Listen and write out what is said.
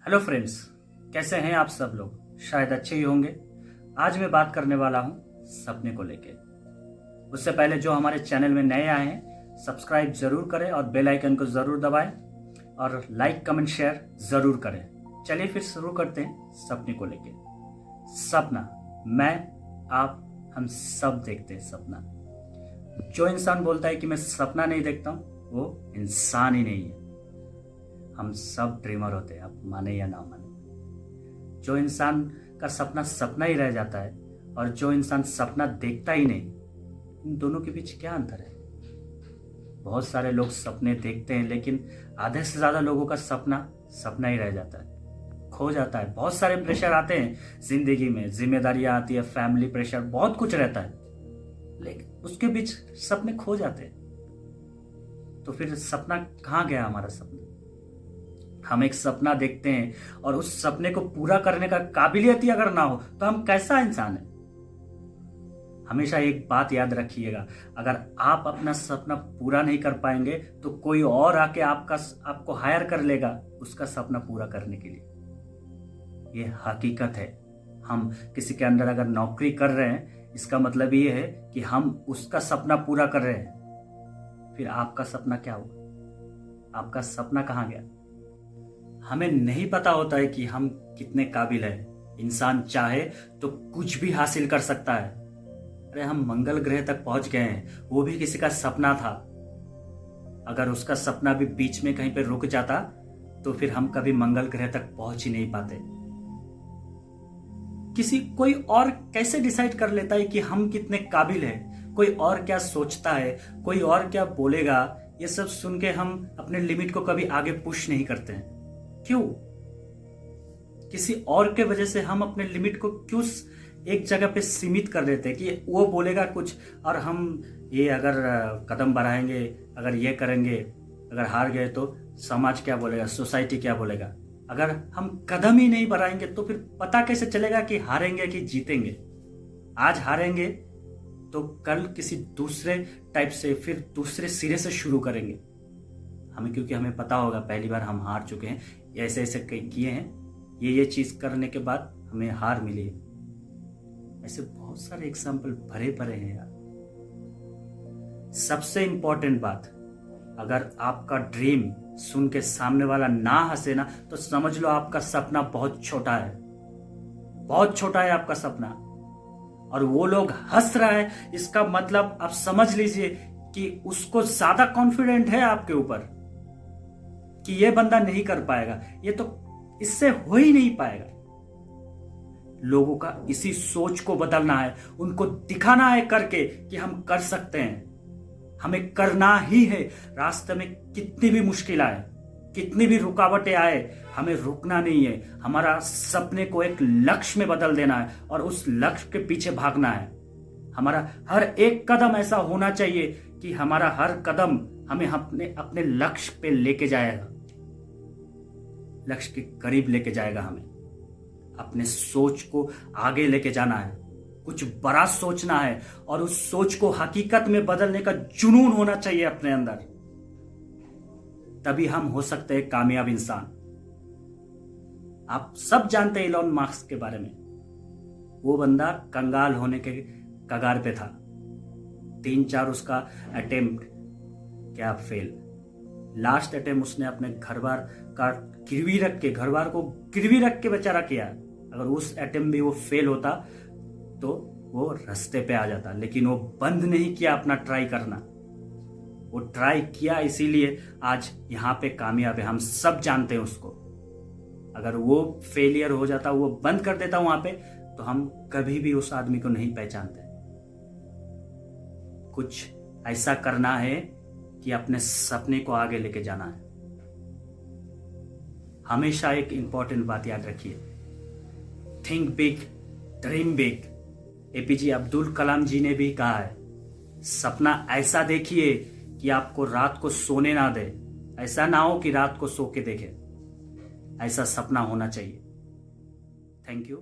Hello friends, कैसे हैं आप सब लोग? शायद अच्छे ही होंगे। आज मैं बात करने वाला हूं सपने को लेके। उससे पहले जो हमारे चैनल में नए आए हैं, सब्सक्राइब जरूर करें और बेल आइकन को जरूर दबाएं और लाइक कमेंट शेयर जरूर करें। चलिए फिर शुरू करते हैं सपने को लेके। सपना, मैं, आप, हम सब देखते हैं सपना। जो इंसान बोलता है कि मैं सपना नहीं देखता हूं, वो इंसान ही नहीं है। हम सब ड्रीमर होते हैं, आप माने या ना माने। जो इंसान का सपना सपना ही रह जाता है और जो इंसान सपना देखता ही नहीं, इन दोनों के बीच क्या अंतर है? बहुत सारे लोग सपने देखते हैं, लेकिन आधे से ज्यादा लोगों का सपना सपना ही रह जाता है, खो जाता है। बहुत सारे प्रेशर आते हैं जिंदगी में, जिम्मेदारियां आती है, फैमिली प्रेशर, बहुत कुछ रहता है, लेकिन उसके बीच सपने खो जाते हैं। तो फिर सपना कहाँ गया हमारा सपना? हम एक सपना देखते हैं और उस सपने को पूरा करने का काबिलियत ही अगर ना हो तो हम कैसा इंसान है? हमेशा एक बात याद रखिएगा, अगर आप अपना सपना पूरा नहीं कर पाएंगे तो कोई और आके आपको हायर कर लेगा उसका सपना पूरा करने के लिए। ये हकीकत है। हम किसी के अंदर अगर नौकरी कर रहे हैं, इसका मतलब ये है कि हम उसका सपना पूरा कर रहे हैं। फिर आपका सपना क्या होगा? आपका सपना कहाँ गया? हमें नहीं पता होता है कि हम कितने काबिल हैं। इंसान चाहे तो कुछ भी हासिल कर सकता है। अरे हम मंगल ग्रह तक पहुंच गए हैं, वो भी किसी का सपना था। अगर उसका सपना भी बीच में कहीं पे रुक जाता तो फिर हम कभी मंगल ग्रह तक पहुंच ही नहीं पाते। कोई और कैसे डिसाइड कर लेता है कि हम कितने काबिल हैं? कोई और क्या सोचता है, कोई और क्या बोलेगा, ये सब सुन के हम अपने लिमिट को कभी आगे पुश नहीं करते हैं। क्यों? किसी और के वजह से हम अपने लिमिट को क्यों एक जगह पे सीमित कर देते हैं कि वो बोलेगा कुछ और हम ये अगर कदम बढ़ाएंगे, अगर ये करेंगे, अगर हार गए तो समाज क्या बोलेगा, सोसाइटी क्या बोलेगा। अगर हम कदम ही नहीं बढ़ाएंगे तो फिर पता कैसे चलेगा कि हारेंगे कि जीतेंगे? आज हारेंगे तो कल किसी दूसरे टाइप से, फिर दूसरे सिरे से शुरू करेंगे। क्योंकि हमें पता होगा पहली बार हम हार चुके हैं, ऐसे ऐसे किए हैं, ये चीज करने के बाद हमें हार मिली है। ऐसे बहुत सारे एग्जाम्पल भरे पड़े हैं यार। सबसे इंपॉर्टेंट बात, अगर आपका ड्रीम सुन के सामने वाला ना हंसे ना, तो समझ लो आपका सपना बहुत छोटा है। बहुत छोटा है आपका सपना। और वो लोग हंस रहा है, इसका मतलब आप समझ लीजिए कि उसको ज्यादा कॉन्फिडेंट है आपके ऊपर कि ये बंदा नहीं कर पाएगा, ये तो इससे हो ही नहीं पाएगा। लोगों का इसी सोच को बदलना है, उनको दिखाना है करके कि हम कर सकते हैं, हमें करना ही है। रास्ते में कितनी भी मुश्किल आए, कितनी भी रुकावटें आए, हमें रुकना नहीं है। हमारा सपने को एक लक्ष्य में बदल देना है और उस लक्ष्य के पीछे भागना है। हमारा हर एक कदम ऐसा होना चाहिए कि हमारा हर कदम हमें अपने लक्ष्य पे लेके जाएगा, लक्ष्य के करीब लेके जाएगा। हमें अपने सोच को आगे लेके जाना है, कुछ बड़ा सोचना है और उस सोच को हकीकत में बदलने का जुनून होना चाहिए अपने अंदर। तभी हम हो सकते हैं कामयाब इंसान। आप सब जानते हैं इलॉन मस्क के बारे में। वो बंदा कंगाल होने के कगार पे था। 3-4 उसका अटेम्प्ट क्या फेल। लास्ट अटेम्प्ट उसने अपने घर बार का घर को गिरवी रख के बेचारा किया। अगर उस अटेम्प्ट भी वो फेल होता तो वो रास्ते पे आ जाता, लेकिन वो बंद नहीं किया अपना ट्राई करना। वो ट्राई किया, इसीलिए आज यहां पे कामयाब है। हम सब जानते हैं उसको। अगर वो फेलियर हो जाता, वो बंद कर देता वहां पे, तो हम कभी भी उस आदमी को नहीं पहचानते। कुछ ऐसा करना है कि अपने सपने को आगे लेके जाना है। हमेशा एक इंपॉर्टेंट बात याद रखिए, think big, dream big. APJ Abdul Kalam ji ने भी कहा है, सपना ऐसा देखिए कि आपको रात को सोने ना दे। ऐसा ना हो कि रात को सो के देखे। ऐसा सपना होना चाहिए। Thank you.